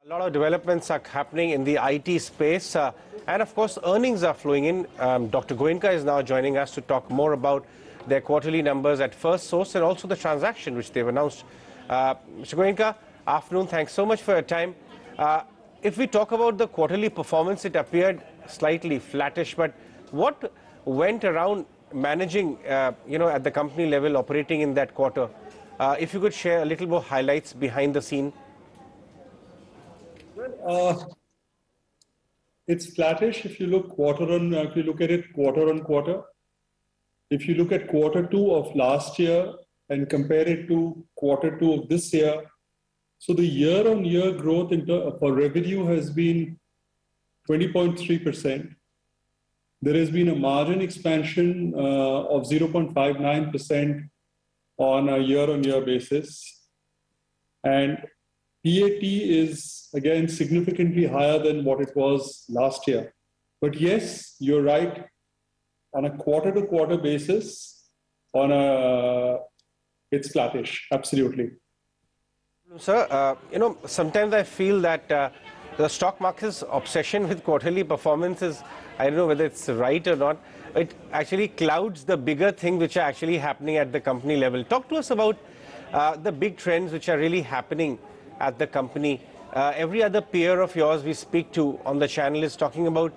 A lot of developments are happening in the IT space, and of course, earnings are flowing in. Dr. Goenka is now joining us to talk more about their quarterly numbers at Firstsource and also the transaction which they've announced. Mr. Goenka, afternoon. Thanks so much for your time. If we talk about the quarterly performance, it appeared slightly flattish, but what went around managing, at the company level, operating in that quarter? If you could share a little more highlights behind the scene. It's flattish if you look at it quarter on quarter. If you look at quarter two of last year and compare it to quarter two of this year, so the year-on-year growth for revenue has been 20.3%. There has been a margin expansion of 0.59% on a year-on-year basis. And PAT is, again, significantly higher than what it was last year. But yes, you're right. On a quarter-to-quarter basis, it's flattish, absolutely. Sir, sometimes I feel that the stock market's obsession with quarterly performance is, I don't know whether it's right or not, it actually clouds the bigger things which are actually happening at the company level. Talk to us about the big trends which are really happening at the company. Every other peer of yours we speak to on the channel is talking about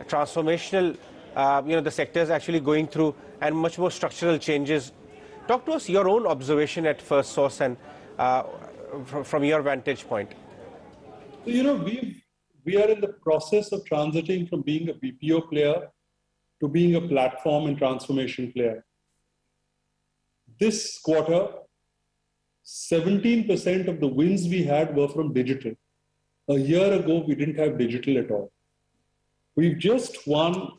transformational, the sector is actually going through and much more structural changes. Talk to us your own observation at Firstsource and from your vantage point. We are in the process of transiting from being a BPO player to being a platform and transformation player. This quarter, 17% of the wins we had were from digital. A year ago, we didn't have digital at all. We've just won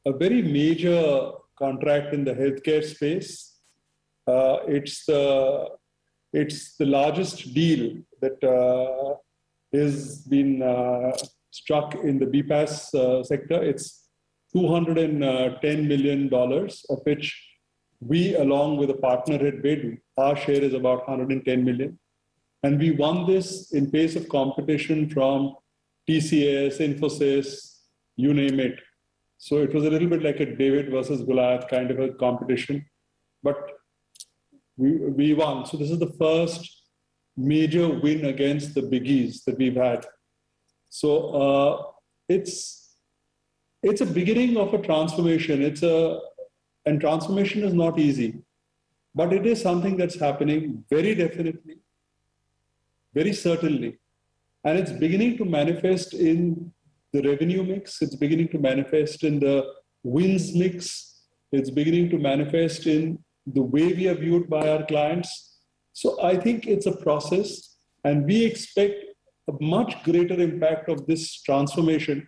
a very major contract in the healthcare space. It's the largest deal that has been struck in the BPaaS sector. It's $210 million, of which we, along with a partner, had bid. Our share is about $110 million. And we won this in face of competition from TCS, Infosys, you name it. So it was a little bit like a David versus Goliath kind of a competition. But we won. So this is the first major win against the biggies that we've had. So it's a beginning of a transformation. And transformation is not easy, but it is something that's happening very definitely, very certainly. And it's beginning to manifest in the revenue mix. It's beginning to manifest in the wins mix. It's beginning to manifest in the way we are viewed by our clients. So I think it's a process, and we expect a much greater impact of this transformation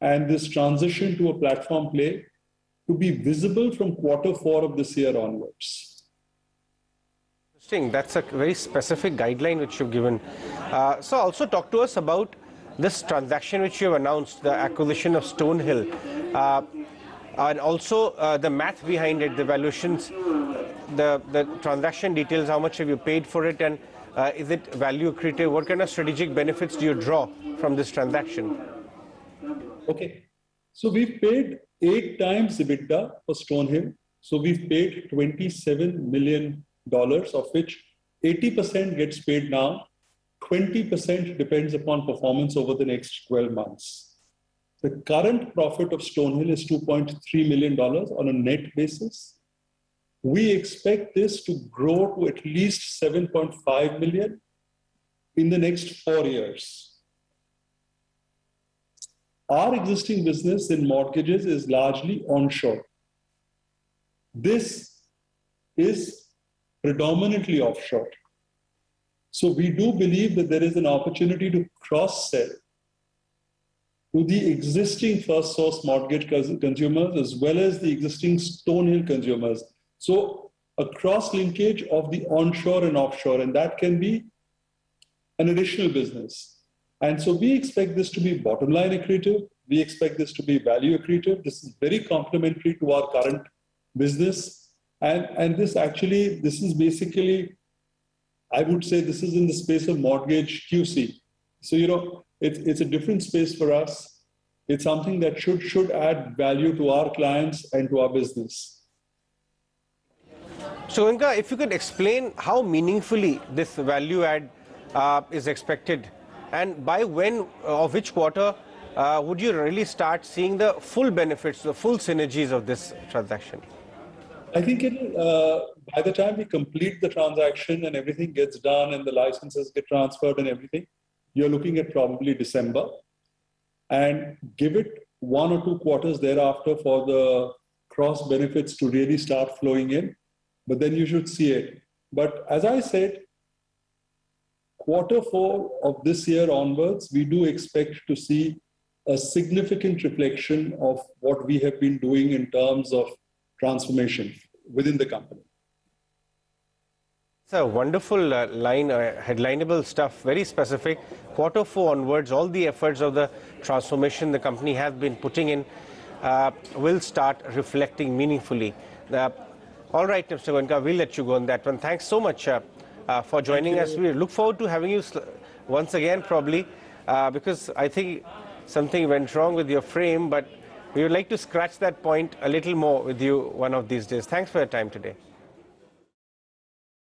and this transition to a platform play to be visible from quarter four of this year onwards. Interesting. That's a very specific guideline which you've given. So also talk to us about this transaction which you've announced, the acquisition of Stonehill, and also the math behind it, the valuations, the transaction details, how much have you paid for it, and is it value accretive? What kind of strategic benefits do you draw from this transaction? Okay. So we've paid 8 times EBITDA for Stonehill. So we've paid $27 million, of which 80% gets paid now. 20% depends upon performance over the next 12 months. The current profit of Stonehill is $2.3 million on a net basis. We expect this to grow to at least $7.5 million in the next 4 years. Our existing business in mortgages is largely onshore. This is predominantly offshore. So we do believe that there is an opportunity to cross-sell to the existing Firstsource mortgage consumers as well as the existing Stonehill consumers. So a cross-linkage of the onshore and offshore, and that can be an additional business. And so we expect this to be bottom line accretive. We expect this to be value accretive. This is very complementary to our current business. And this is basically, I would say this is in the space of mortgage QC. So, it's a different space for us. It's something that should add value to our clients and to our business. So, Goenka, if you could explain how meaningfully this value add is expected, and by when or which quarter would you really start seeing the full benefits, the full synergies of this transaction? I think by the time we complete the transaction and everything gets done and the licenses get transferred and everything, you're looking at probably December. And give it 1 or 2 quarters thereafter for the cross benefits to really start flowing in. But then you should see it. But as I said, Q4 of this year onwards, we do expect to see a significant reflection of what we have been doing in terms of transformation within the company. It's a wonderful line, headlineable stuff, very specific. Q4 onwards, all the efforts of the transformation the company has been putting in will start reflecting meaningfully. All right, Mr. Goenka, we'll let you go on that one. Thanks so much for joining us. We look forward to having you once again, probably, because I think something went wrong with your frame, but we would like to scratch that point a little more with you one of these days. Thanks for your time today.